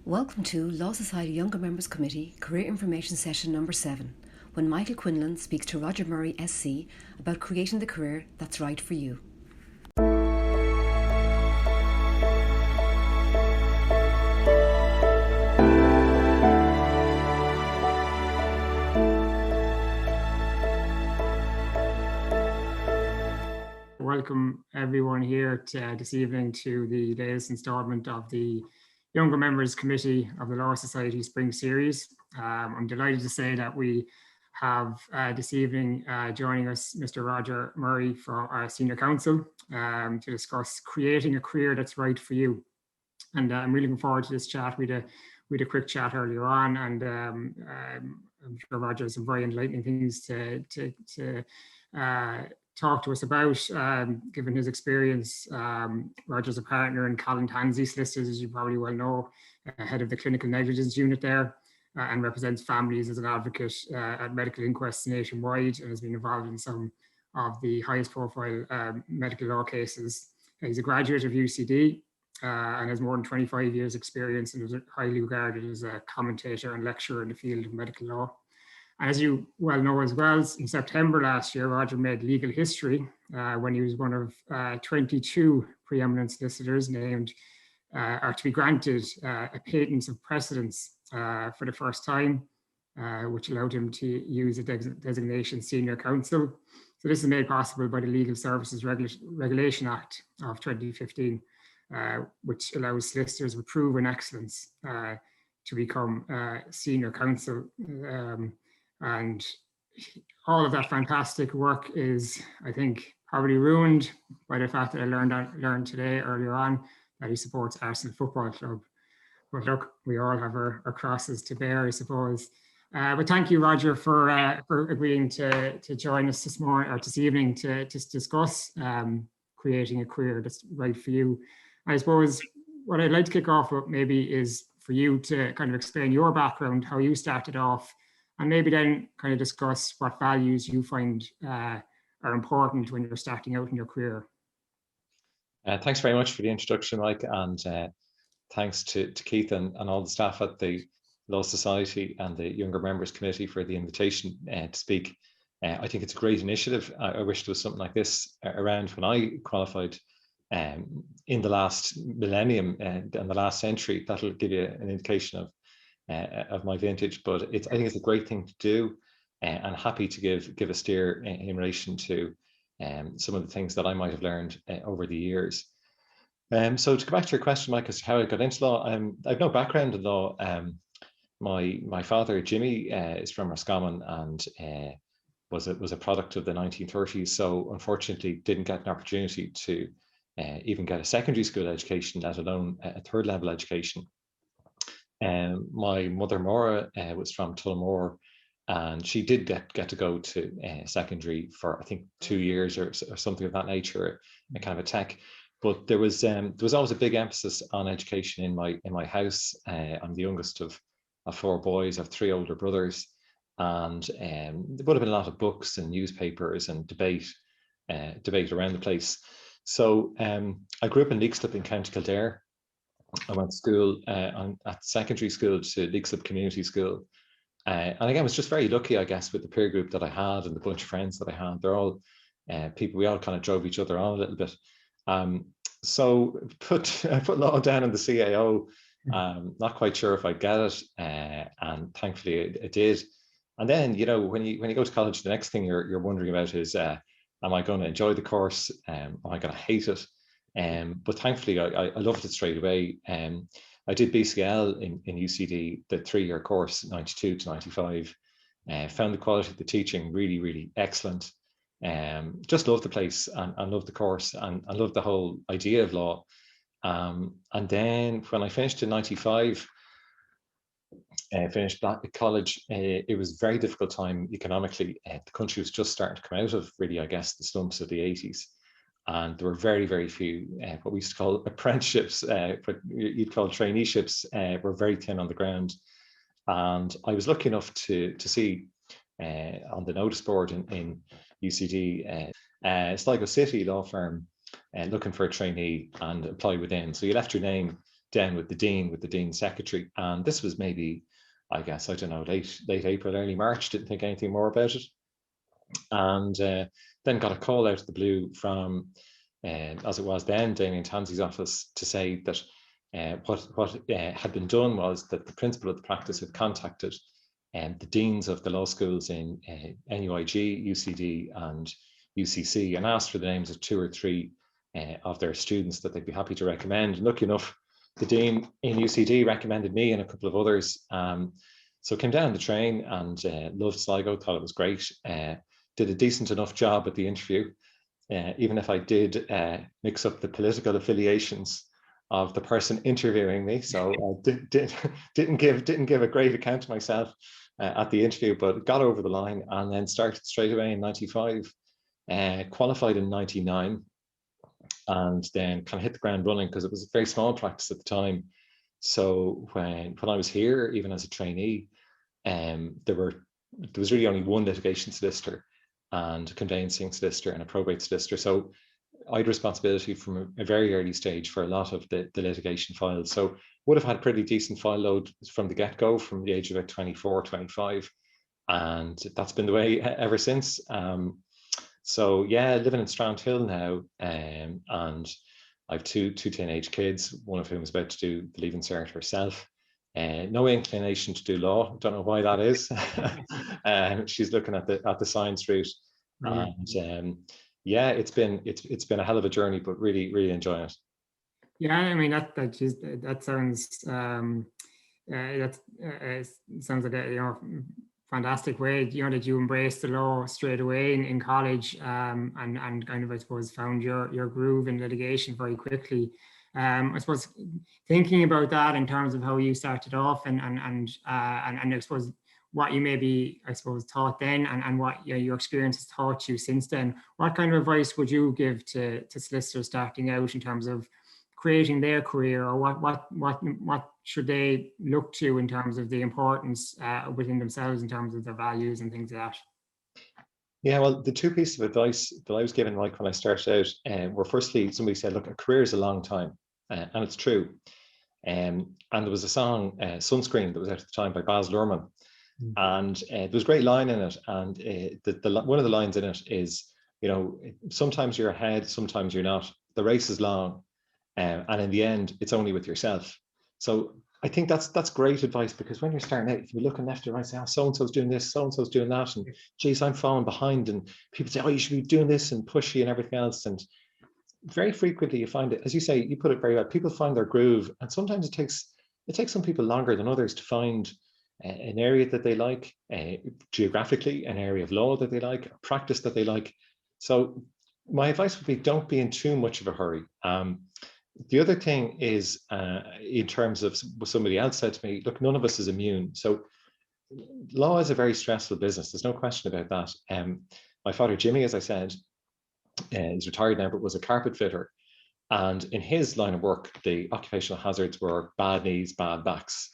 Welcome to Law Society Younger Members Committee Career Information Session number 7, when Michael Quinlan speaks to Roger Murray SC about creating the career that's right for you. Welcome everyone here this evening to the latest instalment of the Younger Members Committee of the Law Society Spring Series. I'm delighted to say that we have this evening joining us Mr. Roger Murray from our Senior Counsel to discuss creating a career that's right for you. And I'm really looking forward to this chat. We had a quick chat earlier on, and I'm sure Roger has some very enlightening things to talk to us about, given his experience. Roger's a partner in Colin Tansey Solicitors, as you probably well know, head of the clinical negligence unit there, and represents families as an advocate at medical inquests nationwide, and has been involved in some of the highest profile medical law cases. He's a graduate of UCD and has more than 25 years experience, and is highly regarded as a commentator and lecturer in the field of medical law. And as you well know as well, in September last year, Roger made legal history when he was one of 22 preeminent solicitors named or to be granted a patent of precedence for the first time, which allowed him to use a designation Senior Counsel. So this is made possible by the Legal Services Regulation Act of 2015, which allows solicitors with proven excellence to become Senior Counsel. And all of that fantastic work is, I think, probably ruined by the fact that I learned today earlier on that he supports Arsenal Football Club. But look, we all have our crosses to bear, I suppose. But thank you, Roger, for agreeing to join us this evening to discuss creating a career that's right for you. I suppose what I'd like to kick off with maybe is for you to kind of explain your background, how you started off, and maybe then kind of discuss what values you find are important when you're starting out in your career. Thanks very much for the introduction, Mike, and thanks to Keith and all the staff at the Law Society and the Younger Members Committee for the invitation to speak. I think it's a great initiative. I wish there was something like this around when I qualified in the last millennium and the last century. That'll give you an indication of my vintage, but I think it's a great thing to do, and happy to give a steer in relation to some of the things that I might have learned over the years. So to go back to your question, Mike, as to how I got into law, I've no background in law. My father, Jimmy, is from Roscommon and was a product of the 1930s. So unfortunately, didn't get an opportunity to even get a secondary school education, let alone a third level education. My mother, Maura, was from Tullamore, and she did get to go to secondary for, I think, 2 years or something of that nature, a kind of a tech. But there was always a big emphasis on education in my house. I'm the youngest of 4 boys. I have 3 older brothers, and there would have been a lot of books and newspapers and debate around the place. So I grew up in Leixlip in County Kildare. I went to school at secondary school to Leixlip Community School. And again, was just very lucky, I guess, with the peer group that I had and the bunch of friends that I had. They're all people, we all kind of drove each other on a little bit. So put law down in the CAO, not quite sure if I'd get it. And thankfully it did. And then, you know, when you go to college, the next thing you're wondering about is, am I going to enjoy the course? Am I going to hate it? But thankfully, I loved it straight away. I did BCL in UCD, the 3-year course, 92 to 95. Found the quality of the teaching really, really excellent. Just loved the place and loved the course and loved the whole idea of law. And then when I finished in 95, finished back at college, it was a very difficult time economically. The country was just starting to come out of, really, I guess, the slumps of the 80s. And there were very, very few what we used to call apprenticeships, but you'd call traineeships, were very thin on the ground. And I was lucky enough to see on the notice board in UCD, Sligo City law firm looking for a trainee and apply within. So you left your name down with the Dean's secretary. And this was maybe, I guess, I don't know, late April, early March, didn't think anything more about it. And then got a call out of the blue from, as it was then, Damien Tansey's office to say that what had been done was that the principal of the practice had contacted the deans of the law schools in NUIG, UCD and UCC and asked for the names of 2 or 3 of their students that they'd be happy to recommend. And lucky enough, the dean in UCD recommended me and a couple of others. So came down the train and loved Sligo, thought it was great. Did a decent enough job at the interview, even if I did mix up the political affiliations of the person interviewing me. So didn't give a great account of myself at the interview, but got over the line and then started straight away in 95, qualified in 99, and then kind of hit the ground running because it was a very small practice at the time. So when I was here, even as a trainee, there was really only one litigation solicitor and a conveyancing solicitor and a probate solicitor. So I had responsibility from a very early stage for a lot of the litigation files. So would have had a pretty decent file load from the get-go, from the age of about 24, 25. And that's been the way ever since. So yeah, living in Strandhill now, and I have two teenage kids, one of whom is about to do the Leaving Cert herself. No inclination to do law. Don't know why that is. She's looking at the science route, and yeah, it's been a hell of a journey, but really enjoying it. Yeah, I mean that sounds sounds like a fantastic way, that you embraced the law straight away in college, and kind of, I suppose, found your groove in litigation very quickly. I suppose thinking about that in terms of how you started off and I suppose what you maybe, I suppose, taught then and what your experience has taught you since then, what kind of advice would you give to solicitors starting out in terms of creating their career, or what should they look to in terms of the importance within themselves in terms of their values and things like that? Yeah, well, the 2 pieces of advice that I was given, like when I started out, were firstly, somebody said, look, a career is a long time, and it's true. And there was a song, Sunscreen, that was out at the time by Baz Luhrmann, and there was a great line in it, and one of the lines in it is, sometimes you're ahead, sometimes you're not. The race is long, and in the end, it's only with yourself. So I think that's great advice, because when you're starting out, if you're looking left or right, say, oh, so-and-so's doing this, so-and-so's doing that, and geez, I'm falling behind, and people say, oh, you should be doing this and pushy and everything else. And very frequently you find it, as you say, you put it very well, people find their groove, and sometimes it takes some people longer than others to find an area that they like, geographically, an area of law that they like, a practice that they like. So my advice would be, don't be in too much of a hurry. The other thing is, in terms of what somebody else said to me, look, none of us is immune. So law is a very stressful business. There's no question about that. My father, Jimmy, as I said, he's retired now, but was a carpet fitter. And in his line of work, the occupational hazards were bad knees, bad backs.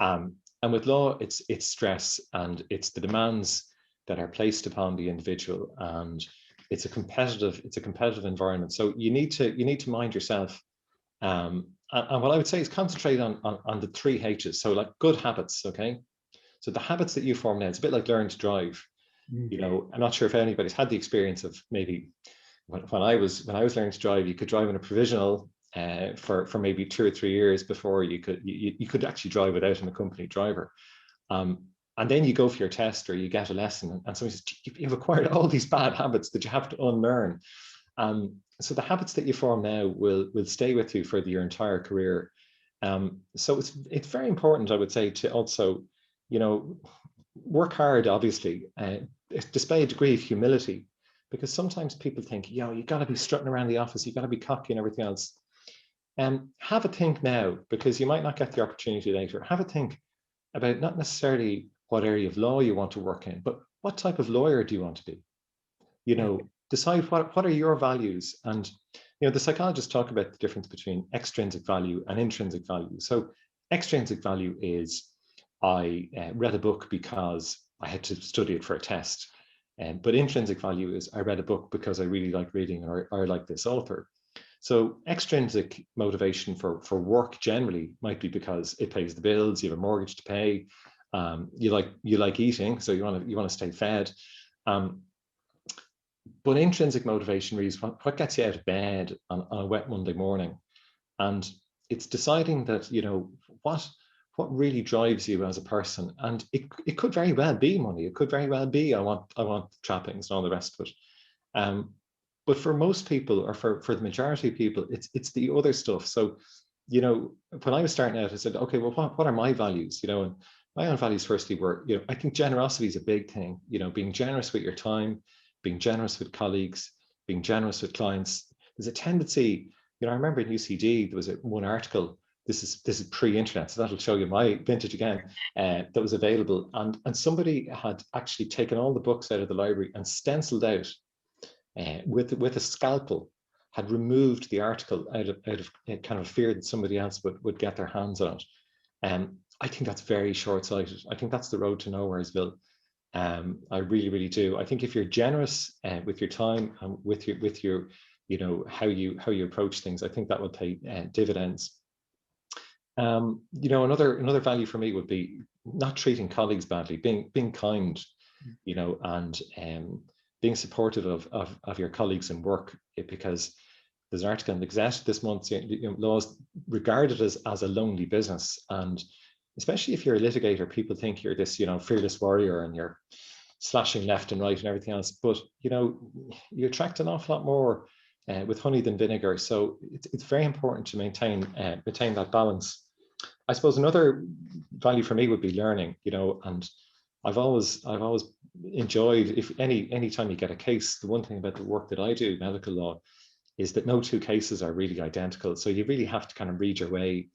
And with law, it's stress, and it's the demands that are placed upon the individual, and it's a competitive environment. So you need to mind yourself. And what I would say is concentrate on the 3 H's. So like good habits, okay? So the habits that you form now, it's a bit like learning to drive. I'm not sure if anybody's had the experience of maybe when I was learning to drive, you could drive in a provisional for maybe 2 or 3 years before you could actually drive without an accompanied driver. And then you go for your test or you get a lesson, and somebody says, you've acquired all these bad habits that you have to unlearn. So the habits that you form now will stay with you for your entire career. So it's very important, I would say, to also, work hard, obviously, display a degree of humility, because sometimes people think, you got to be strutting around the office, you got to be cocky and everything else. Have a think now, because you might not get the opportunity later. Have a think about not necessarily what area of law you want to work in, but what type of lawyer do you want to be? Decide what are your values. And the psychologists talk about the difference between extrinsic value and intrinsic value. So extrinsic value is, I read a book because I had to study it for a test. But intrinsic value is, I read a book because I really like reading, or I like this author. So extrinsic motivation for work generally might be because it pays the bills, you have a mortgage to pay, you like eating, so you want to stay fed. But intrinsic motivation really is what gets you out of bed on a wet Monday morning. And it's deciding that, what really drives you as a person. And it could very well be money. It could very well be, I want trappings and all the rest of it. But for most people, or for the majority of people, it's the other stuff. So, when I was starting out, I said, okay, well, what are my values? And my own values firstly were, I think generosity is a big thing, being generous with your time, being generous with colleagues, being generous with clients. There's a tendency, I remember in UCD, there was one article, this is pre-internet, so that'll show you my vintage again, that was available. And somebody had actually taken all the books out of the library and stenciled out with a scalpel, had removed the article out of kind of fear that somebody else would get their hands on it. I think that's very short-sighted. I think that's the road to nowheresville. I really, really do. I think if you're generous with your time and with your how you approach things, I think that will pay dividends. Another value for me would be not treating colleagues badly, being kind, and being supportive of your colleagues in work, because there's an article in the Gazette this month, laws regarded as a lonely business. And especially if you're a litigator, people think you're this, fearless warrior and you're slashing left and right and everything else. But, you attract an awful lot more with honey than vinegar. So it's very important to maintain that balance. I suppose another value for me would be learning, and I've always enjoyed, if any time you get a case, the one thing about the work that I do, medical law, is that no two cases are really identical. So you really have to kind of read your way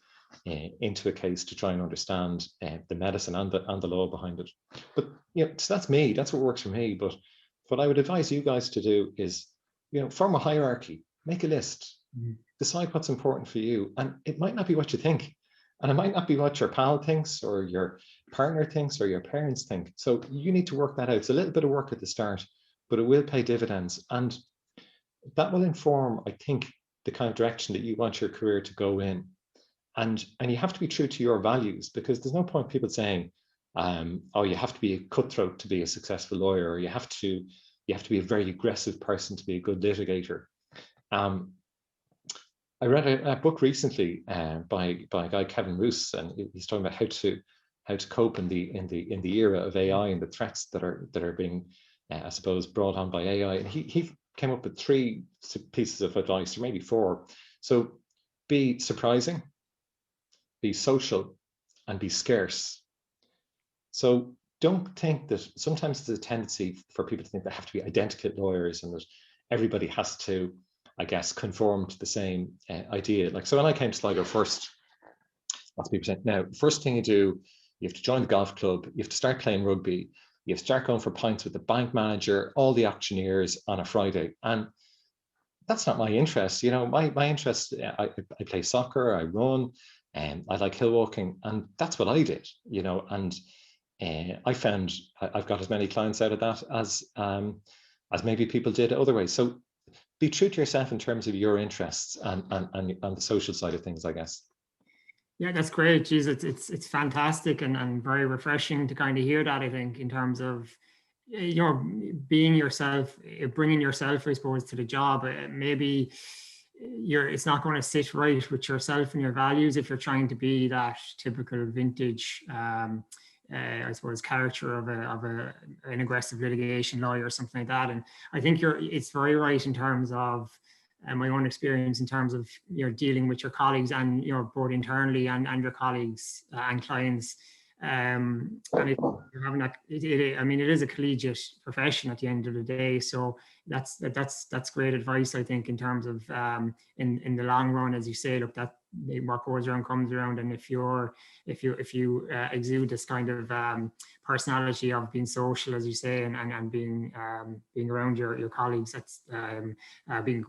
into a case to try and understand the medicine and the law behind it. But so that's me. That's what works for me. But what I would advise you guys to do is, form a hierarchy, make a list, decide what's important for you, and it might not be what you think, and it might not be what your pal thinks, or your partner thinks, or your parents think. So you need to work that out. It's a little bit of work at the start, but it will pay dividends, and that will inform, I think, the kind of direction that you want your career to go in. And you have to be true to your values, because there's no point people saying, oh, you have to be a cutthroat to be a successful lawyer, or you have to be a very aggressive person to be a good litigator. I read a book recently by a guy, Kevin Roos, and he's talking about how to cope in the era of AI and the threats that are being, I suppose, brought on by AI. And he came up with 3 pieces of advice, or maybe 4. So be surprising, be social, and be scarce. So don't think that, sometimes there's a tendency for people to think they have to be identical lawyers and that everybody has to, I guess, conform to the same idea. Like, so when I came to Sligo first, lots of people saying, now, first thing you do, you have to join the golf club, you have to start playing rugby, you have to start going for pints with the bank manager, all the auctioneers on a Friday. And that's not my interest. My interest, I play soccer, I run, and I like hill walking, and that's what I did, and I found I've got as many clients out of that as maybe people did otherwise. So be true to yourself in terms of your interests and the social side of things, I guess. Yeah, that's great. Geez, it's fantastic and very refreshing to kind of hear that, I think, in terms of, being yourself, bringing yourself, I suppose, to the job. Maybe it's not going to sit right with yourself and your values if you're trying to be that typical vintage, I suppose, character of an aggressive litigation lawyer or something like that. And I think it's very right in terms of my own experience, in terms of dealing with your colleagues and both internally and your colleagues and clients. And you're having that, I mean, it is a collegiate profession at the end of the day. So that's great advice, I think, in terms of in the long run, as you say, look, that what goes around comes around. And if you exude this kind of personality of being social, as you say, and being around your colleagues, that's being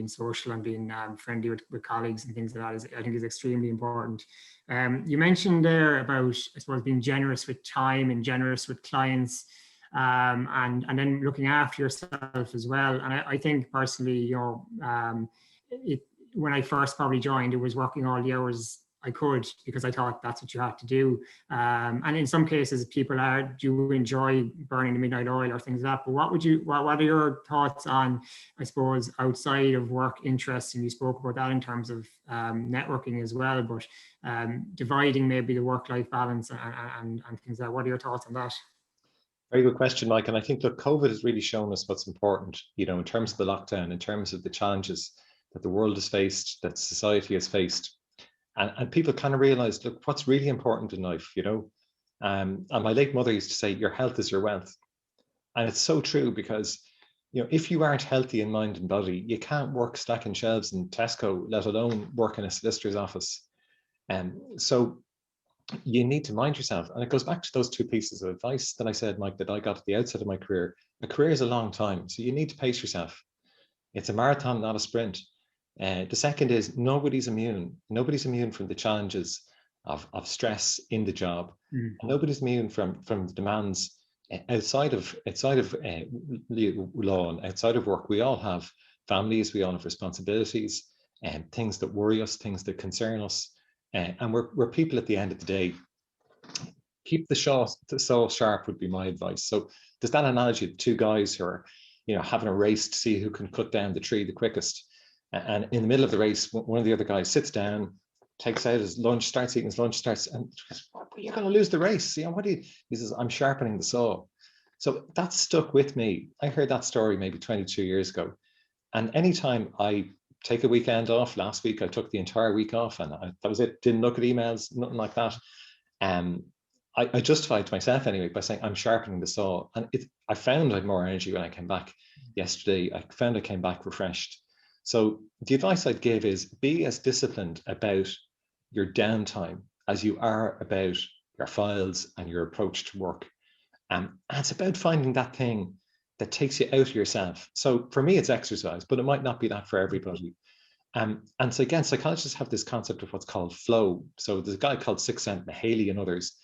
social and being friendly with colleagues and things like that I think is extremely important. You mentioned there about, I suppose, being generous with time and generous with clients, and then looking after yourself as well. And I think personally, when I first probably joined, it was working all the hours I could because I thought that's what you had to do. And in some cases, people do enjoy burning the midnight oil or things like that. But what are your thoughts on, I suppose, outside of work interests? And you spoke about that in terms of networking as well, but dividing maybe the work-life balance and things like that. What are your thoughts on that? Very good question, Mike. And I think, look, COVID has really shown us what's important, you know, in terms of the lockdown, in terms of the challenges that the world has faced, that society has faced. And people kind of realized, look, what's really important in life, you know? And my late mother used to say, your health is your wealth. And it's so true because, you know, if you aren't healthy in mind and body, you can't work stacking shelves in Tesco, let alone work in a solicitor's office. And so you need to mind yourself. And it goes back to those two pieces of advice that I said, Mike, that I got at the outset of my career. A career is a long time, so you need to pace yourself. It's a marathon, not a sprint. The second is nobody's immune. Nobody's immune from the challenges of stress in the job. And nobody's immune from the demands outside of law and outside of work. We all have families, we all have responsibilities, and things that worry us, things that concern us. And we're people at the end of the day. Keep the saw sharp would be my advice. So there's that analogy of two guys who are, you know, having a race to see who can cut down the tree the quickest. And in the middle of the race, one of the other guys sits down, takes out his lunch, starts eating his lunch, and you're going to lose the race. You know, he says, I'm sharpening the saw. So that stuck with me. I heard that story maybe 22 years ago. And anytime I take a weekend off, last week I took the entire week off, and that was it. Didn't look at emails, nothing like that. I justified to myself anyway by saying I'm sharpening the saw. And I found I had more energy when I came back yesterday. I found I came back refreshed. So the advice I'd give is be as disciplined about your downtime as you are about your files and your approach to work. And it's about finding that thing that takes you out of yourself. So for me, it's exercise, but it might not be that for everybody. And so again, psychologists have this concept of what's called flow. So there's a guy called Csikszentmihalyi and others.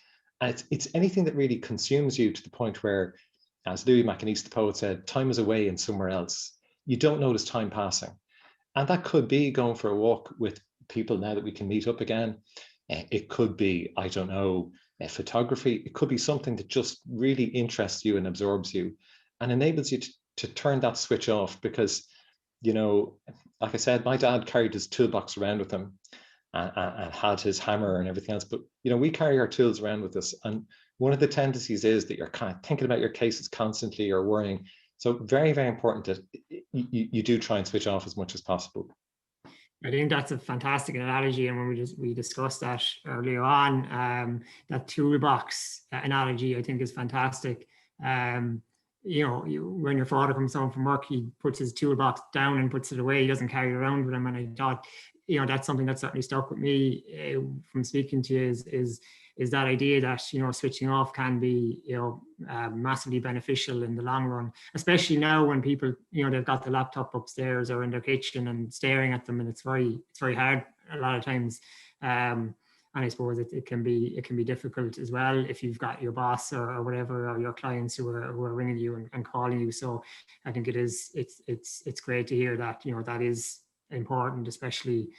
And it's anything that really consumes you to the point where, as Louis MacAnice, the poet, said, time is away and somewhere else. You don't notice time passing. And that could be going for a walk with people now that we can meet up again. It could be, I don't know, photography. It could be something that just really interests you and absorbs you and enables you to turn that switch off. Because, you know, like I said, my dad carried his toolbox around with him and had his hammer and everything else. But, you know, we carry our tools around with us. And one of the tendencies is that you're kind of thinking about your cases constantly or worrying. So very, very important that you do try and switch off as much as possible. I think that's a fantastic analogy, and when we discussed that earlier on, that toolbox analogy I think is fantastic. You know, when your father comes home from work, he puts his toolbox down and puts it away. He doesn't carry it around with him, and I thought, you know, that's something that certainly stuck with me from speaking to you is that idea that, you know, switching off can be, you know, massively beneficial in the long run, especially now when people, you know, they've got the laptop upstairs or in their kitchen and staring at them, and it's very hard a lot of times. And I suppose it can be difficult as well if you've got your boss or whatever, or your clients who are ringing you and calling you. So I think it's great to hear that, you know, that is important, especially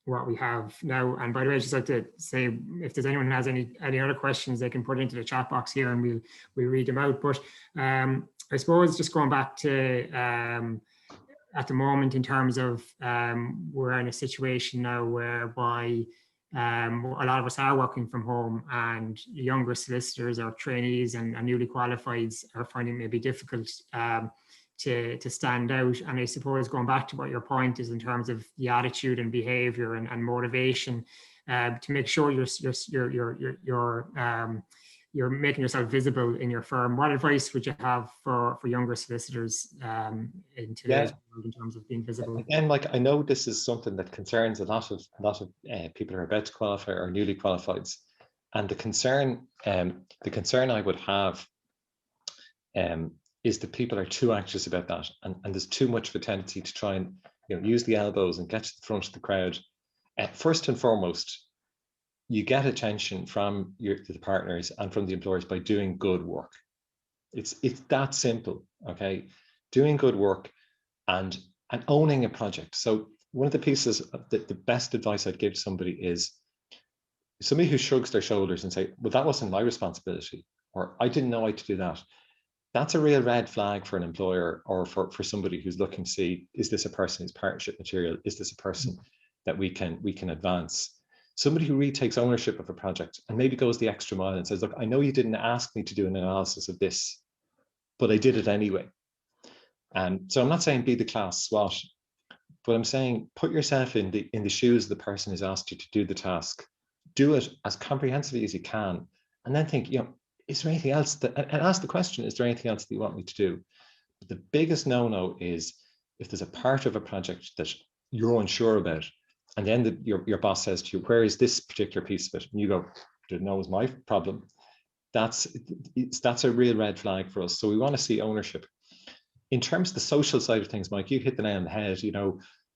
what we have now. And by the way, I just like to say, if there's anyone who has any other questions, they can put it into the chat box here and we'll read them out. But I suppose just going back to at the moment, in terms of we're in a situation now whereby a lot of us are working from home, and younger solicitors or trainees and newly qualifieds are finding it maybe difficult to stand out. And I suppose going back to what your point is in terms of the attitude and behavior and motivation, to make sure you're making yourself visible in your firm. What advice would you have for younger solicitors in today's world in terms of being visible? Again, like, I know this is something that concerns a lot of people who are about to qualify or newly qualified, and the concern I would have is that people are too anxious about that, and there's too much of a tendency to try and, you know, use the elbows and get to the front of the crowd. First and foremost, you get attention from the partners and from the employers by doing good work. It's that simple, okay? Doing good work and and owning a project. So one of the pieces, the best advice I'd give to somebody is somebody who shrugs their shoulders and say, well, that wasn't my responsibility, or I didn't know I had to do that. That's a real red flag for an employer, or for somebody who's looking to see, is this a person who's partnership material? Is this a person that we can advance? Somebody who really takes ownership of a project and maybe goes the extra mile and says, look, I know you didn't ask me to do an analysis of this, but I did it anyway. So I'm not saying be the class SWAT, but I'm saying put yourself in the shoes of the person who's asked you to do the task. Do it as comprehensively as you can, and then think, is there anything else and ask the question, is there anything else that you want me to do? But the biggest no-no is if there's a part of a project that you're unsure about, and then your boss says to you, where is this particular piece of it? And you go, didn't know it was my problem. That's a real red flag for us. So we want to see ownership. In terms of the social side of things, Mike, you hit the nail on the head.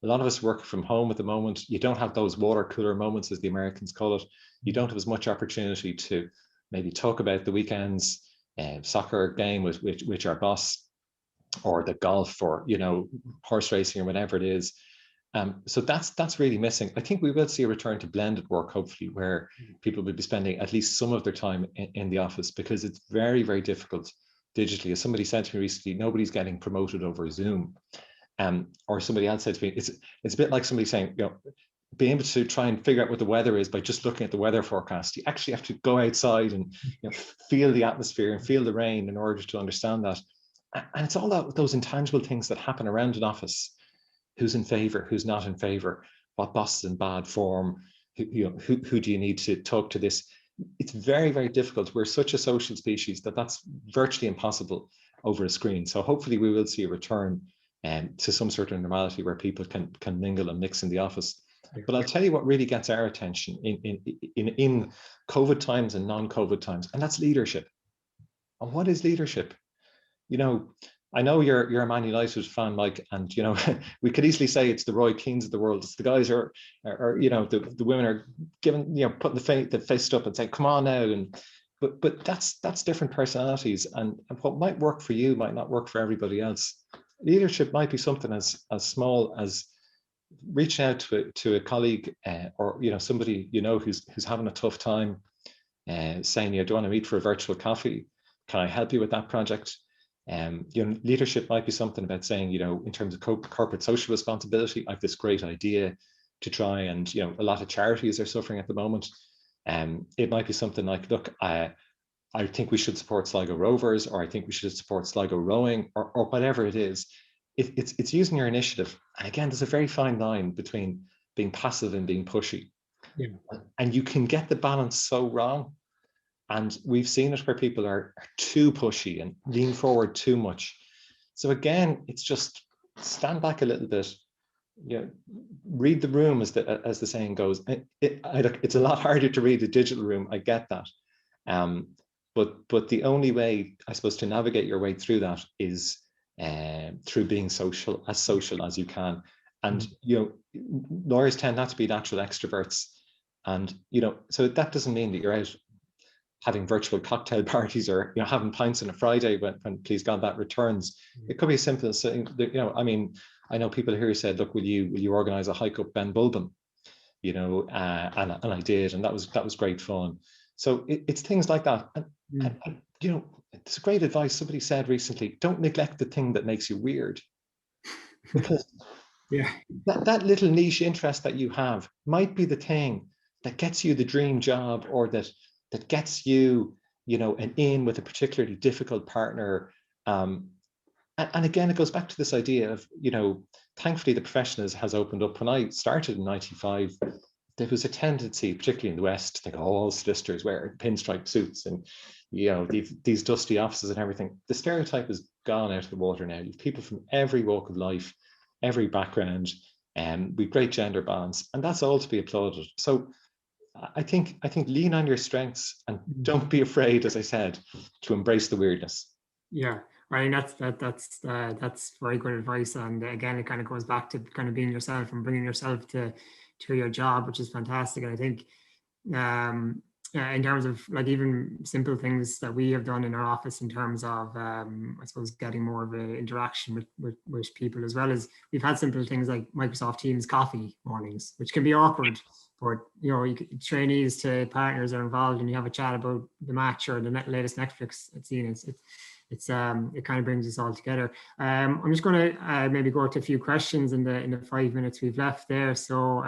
A lot of us work from home at the moment. You don't have those water cooler moments, as the Americans call it. You don't have as much opportunity to maybe talk about the weekend's soccer game with our boss, or the golf, or horse racing, or whatever it is. So that's really missing. I think we will see a return to blended work, hopefully, where people will be spending at least some of their time in the office, because it's very, very difficult digitally. As somebody said to me recently, nobody's getting promoted over Zoom. Or somebody else said to me, it's a bit like somebody saying, being able to try and figure out what the weather is by just looking at the weather forecast. You actually have to go outside and feel the atmosphere and feel the rain in order to understand that. And it's all those intangible things that happen around an office. Who's in favor, who's not in favor, what boss is in bad form, who do you need to talk to this? It's very, very difficult. We're such a social species that's virtually impossible over a screen. So hopefully we will see a return to some sort of normality where people can mingle and mix in the office. But I'll tell you what really gets our attention in COVID times and non-COVID times, and that's leadership. And what is leadership? I know you're a Man United fan, Mike, and we could easily say it's the Roy Keanes of the world. It's the guys who are the women are giving putting the fist up and saying, "Come on now!" But that's different personalities, and what might work for you might not work for everybody else. Leadership might be something as small as reaching out to a colleague or somebody who's having a tough time, saying, do you want to meet for a virtual coffee? Can I help you with that project? Leadership might be something about saying, in terms of corporate social responsibility, I have this great idea to try, and a lot of charities are suffering at the moment. It might be something like, look, I think we should support Sligo Rovers, or I think we should support Sligo Rowing, or whatever it is. It's using your initiative. And again, there's a very fine line between being passive and being pushy. Yeah. And you can get the balance so wrong. And we've seen it where people are too pushy and lean forward too much. So again, it's just stand back a little bit, read the room, as the saying goes. It's a lot harder to read the digital room. I get that. But the only way, I suppose, to navigate your way through that is through being social as you can. And lawyers tend not to be natural extroverts. And so that doesn't mean that you're out having virtual cocktail parties or having pints on a Friday when please God that returns. It could be as simple as saying, I know people here who said, look, will you organize a hike up Ben Bulben? And I did, and that was great fun. So it's things like that. And it's great advice. Somebody said recently, don't neglect the thing that makes you weird. Because that little niche interest that you have might be the thing that gets you the dream job, or that gets you, an in with a particularly difficult partner. And again, it goes back to this idea of, thankfully the profession has opened up. When I started in 95, there was a tendency, particularly in the West, to think all solicitors wear pinstripe suits and, these dusty offices and everything. The stereotype has gone out of the water now. You've people from every walk of life, every background, with great gender balance, and that's all to be applauded. So I think lean on your strengths and don't be afraid, as I said, to embrace the weirdness. Yeah, I mean that's very good advice. And again, it kind of goes back to kind of being yourself and bringing yourself to your job, which is fantastic. And I think in terms of like even simple things that we have done in our office in terms of, I suppose, getting more of an interaction with people, as well as we've had simple things like Microsoft Teams coffee mornings, which can be awkward, but trainees to partners are involved and you have a chat about the match or the latest Netflix scene. It kind of brings us all together. I'm just going to maybe go to a few questions in the 5 minutes we've left there. So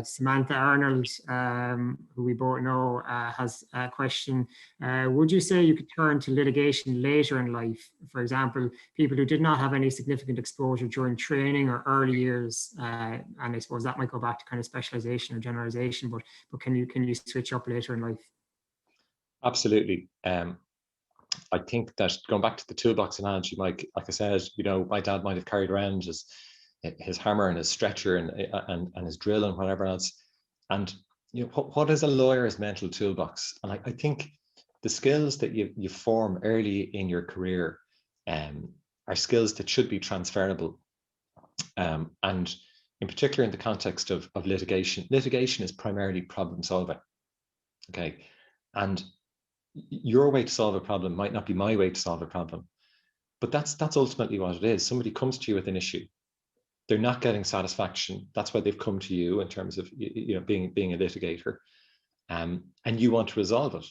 Samantha Arnold, who we both know, has a question. Would you say you could turn to litigation later in life? For example, people who did not have any significant exposure during training or early years, and I suppose that might go back to kind of specialization or generalization, but can you switch up later in life? Absolutely. I think that going back to the toolbox analogy, Mike, like I said, my dad might have carried around his hammer and his stretcher and his drill and whatever else. And what is a lawyer's mental toolbox? And I think the skills that you form early in your career are skills that should be transferable. And in particular, in the context of litigation is primarily problem solving. Okay. And your way to solve a problem might not be my way to solve a problem, but that's ultimately what it is. Somebody comes to you with an issue. They're not getting satisfaction. That's why they've come to you in terms of being a litigator, and you want to resolve it.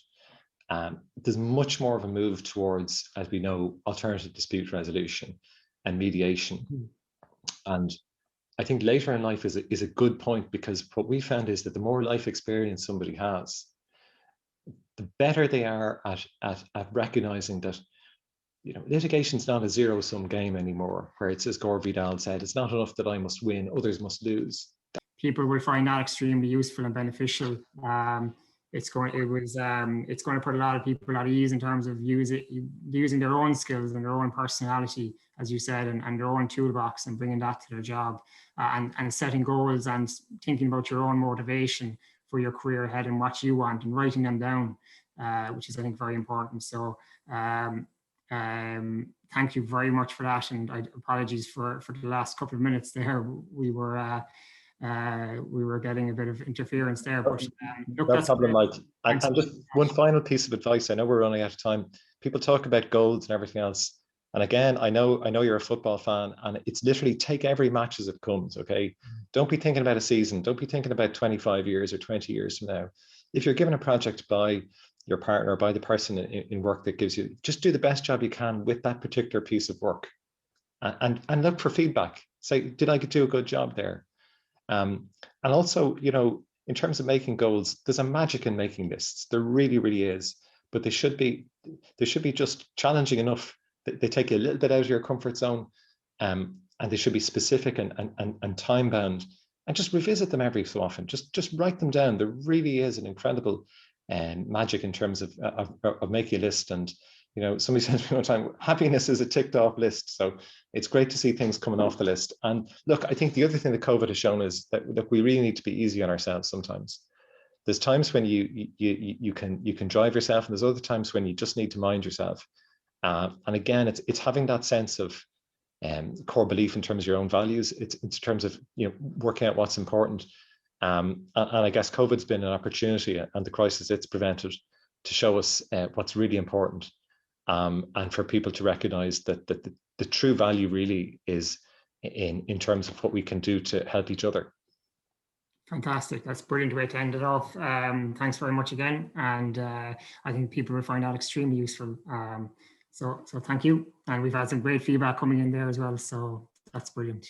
There's much more of a move towards, as we know, alternative dispute resolution and mediation. Mm-hmm. And I think later in life is a good point, because what we found is that the more life experience somebody has, the better they are at recognizing that litigation is not a zero-sum game anymore, where it's, as Gore Vidal said, it's not enough that I must win, others must lose. People will find that extremely useful and beneficial. It's going to put a lot of people at ease in terms of using their own skills and their own personality, as you said, and their own toolbox, and bringing that to their job, and setting goals and thinking about your own motivation for your career ahead and what you want, and writing them down, which is, I think, very important. So thank you very much for that, and apologies for the last couple of minutes there. We were getting a bit of interference there, but look, no problem, Mike. And just one final piece of advice. I know we're running out of time. People talk about goals and everything else, and again, I know you're a football fan, and it's literally take every match as it comes. Okay, don't be thinking about a season. Don't be thinking about 25 years or 20 years from now. If you're given a project by your partner or by the person in work that gives you, just do the best job you can with that particular piece of work, and look for feedback. Say, did I do a good job there? And also, in terms of making goals, there's a magic in making lists. There really, really is. But they should be just challenging enough that they take you a little bit out of your comfort zone, and they should be specific and time bound, and just revisit them every so often. Just write them down. There really is an incredible magic in terms of making a list. And somebody said to me one time, happiness is a ticked off list. So it's great to see things coming off the list. And look, I think the other thing that COVID has shown is that we really need to be easy on ourselves sometimes. There's times when you can drive yourself, and there's other times when you just need to mind yourself. And again, it's having that sense of core belief in terms of your own values. It's in terms of working out what's important. And I guess COVID's been an opportunity, and the crisis it's prevented, to show us what's really important, and for people to recognize that the true value really is in terms of what we can do to help each other. Fantastic. That's a brilliant way to end it off. Thanks very much again. And I think people will find that extremely useful. So thank you. And we've had some great feedback coming in there as well. So that's brilliant.